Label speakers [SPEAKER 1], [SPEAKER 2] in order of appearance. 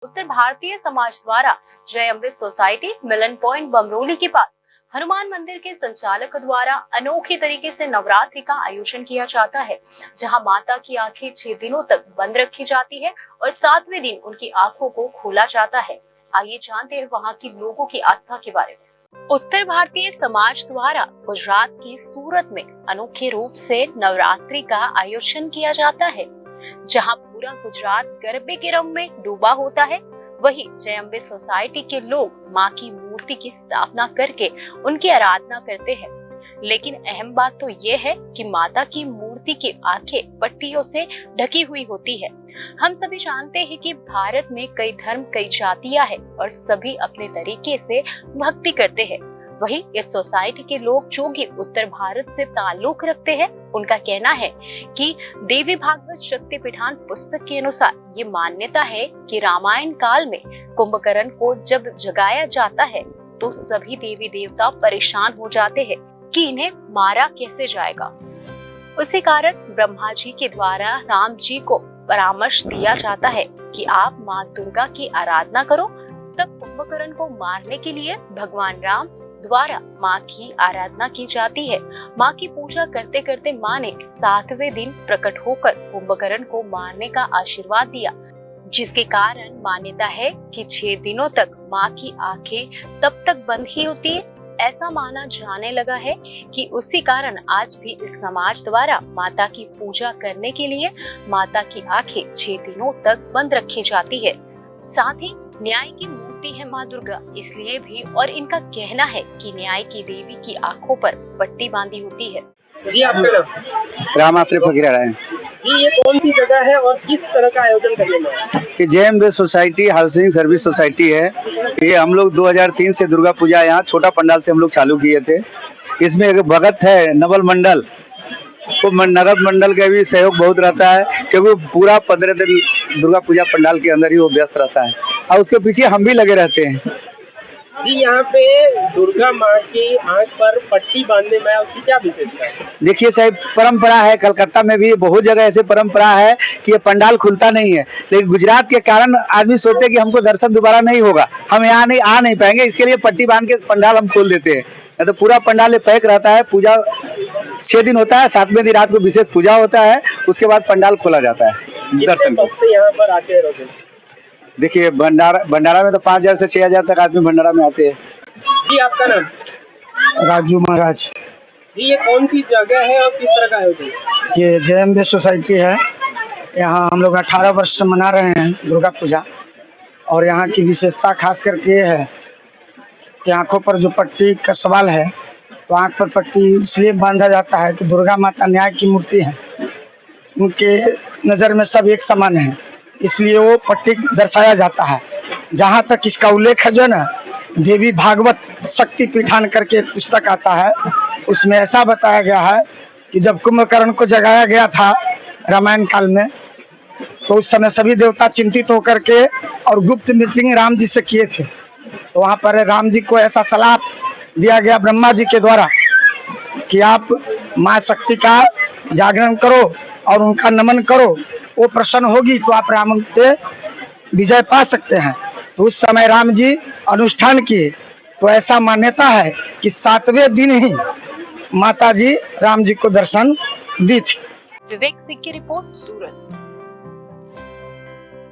[SPEAKER 1] उत्तर भारतीय समाज द्वारा जय अम्बे सोसाइटी मिलन पॉइंट बमरोली के पास हनुमान मंदिर के संचालक द्वारा अनोखे तरीके से नवरात्रि का आयोजन किया जाता है, जहां माता की आंखें 6 दिनों तक बंद रखी जाती है और 7वें दिन उनकी आंखों को खोला जाता है। आइए जानते हैं वहां की लोगों की आस्था के बारे में। उत्तर भारतीय समाज द्वारा गुजरात की सूरत में अनोखे रूप से नवरात्रि का आयोजन किया जाता है, जहां पूरा गुजरात गरबे के रंग में डूबा होता है। वही जय अम्बे सोसाइटी के लोग मां की मूर्ति की स्थापना करके उनकी आराधना करते हैं। लेकिन अहम बात तो ये है कि माता की मूर्ति की आंखें पट्टियों से ढकी हुई होती है। हम सभी जानते हैं कि भारत में कई धर्म, कई जातियां हैं और सभी अपने तरीके से भक्ति करते हैं। वही इस सोसाइटी के लोग जो कि उत्तर भारत से ताल्लुक रखते हैं, उनका कहना है कि देवी भागवत शक्तिपीठान पुस्तक के अनुसार ये मान्यता है कि रामायण काल में कुंभकर्ण को जब जगाया जाता है तो सभी देवी देवता परेशान हो जाते हैं कि इन्हें मारा कैसे जाएगा। उसी कारण ब्रह्मा जी के द्वारा राम जी को परामर्श दिया जाता है कि आप माँ दुर्गा की आराधना करो। तब कुंभकर्ण को मारने के लिए भगवान राम द्वारा माँ की आराधना की जाती है। माँ की पूजा करते करते माँ ने 7वें दिन प्रकट होकर कुंभकर्ण को मारने का आशीर्वाद दिया, जिसके कारण मान्यता है कि 6 दिनों तक माँ की आंखें तब तक बंद ही होती है। ऐसा माना जाने लगा है कि उसी कारण आज भी इस समाज द्वारा माता की पूजा करने के लिए माता की आंखें 6 दिनों तक बंद रखी जाती है। साथ ही न्याय की मूर्ति है माँ दुर्गा, इसलिए भी और इनका कहना है कि न्याय की देवी की आंखों पर पट्टी बांधी होती है।
[SPEAKER 2] जी, आपका नाम?
[SPEAKER 3] रामाश्री फकीरा है
[SPEAKER 2] जी, ये कौन सी जगह है और किस तरह का आयोजन करने में है?
[SPEAKER 3] कि जय Ambe society housing service society है। ये हम लोग 2003 से दुर्गा पूजा यहाँ छोटा पंडाल से हम लोग चालू किए थे। इसमें एक भगत है नवल मंडल, तो नगर मंडल का भी सहयोग बहुत रहता है, क्योंकि पूरा 15 दिन दुर्गा पूजा पंडाल के अंदर ही वो व्यस्त रहता है और उसके पीछे हम भी लगे रहते हैं।
[SPEAKER 2] जी, यहाँ पे दुर्गा माँ की आंख पर पट्टी बांधने में उसकी क्या विशेषता है?
[SPEAKER 3] देखिए साहब, परंपरा है, कलकत्ता में भी बहुत जगह ऐसे परंपरा है कि ये पंडाल खुलता नहीं है, लेकिन गुजरात के कारण आदमी सोचते कि हमको दर्शन दोबारा नहीं होगा, हम यहाँ नहीं आ नहीं पाएंगे, इसके लिए पट्टी बांध के पंडाल हम खोल देते हैं। तो पूरा पंडाल पैक रहता है। पूजा 6 दिन होता है, 7वें दिन रात को विशेष पूजा होता है, उसके बाद पंडाल खोला जाता है दर्शन को।
[SPEAKER 2] यहाँ पर आते हैं रोज?
[SPEAKER 3] देखिए भंडारा में तो 5000 से 6000 तक आदमी भंडारा में आते हैं।
[SPEAKER 2] जी, आपका नाम?
[SPEAKER 4] राजू महाराज।
[SPEAKER 2] जी, ये कौन सी जगह है और किस तरह का आयोजन?
[SPEAKER 4] ये जय अम्बे सोसाइटी है। यहाँ हम लोग 18 वर्ष से मना रहे हैं दुर्गा पूजा, और यहाँ की विशेषता खास करके ये है कि आँखों पर जो पट्टी का सवाल है, तो आँख पर पट्टी इसलिए बांधा जाता है कि दुर्गा माता न्याय की मूर्ति है, उनके नज़र में सब एक समान है, इसलिए वो पट्टी दर्शाया जाता है। जहाँ तक इसका उल्लेख है जो ना, देवी भागवत शक्तिपीठान करके पुस्तक आता है, उसमें ऐसा बताया गया है कि जब कुंभकर्ण को जगाया गया था रामायण काल में, तो उस समय सभी देवता चिंतित होकर के और गुप्त मीटिंग राम जी से किए थे। तो वहाँ पर राम जी को ऐसा सलाह दिया गया ब्रह्मा जी के द्वारा कि आप माँ शक्ति का जागरण करो और उनका नमन करो, वो प्रसन्न होगी तो आप राम से विजय पा सकते हैं। तो उस समय राम जी अनुष्ठान किए, तो ऐसा मान्यता है कि 7वें दिन ही माता जी राम जी को दर्शन दी थी।
[SPEAKER 1] विवेक सिंह की रिपोर्ट, सूरत।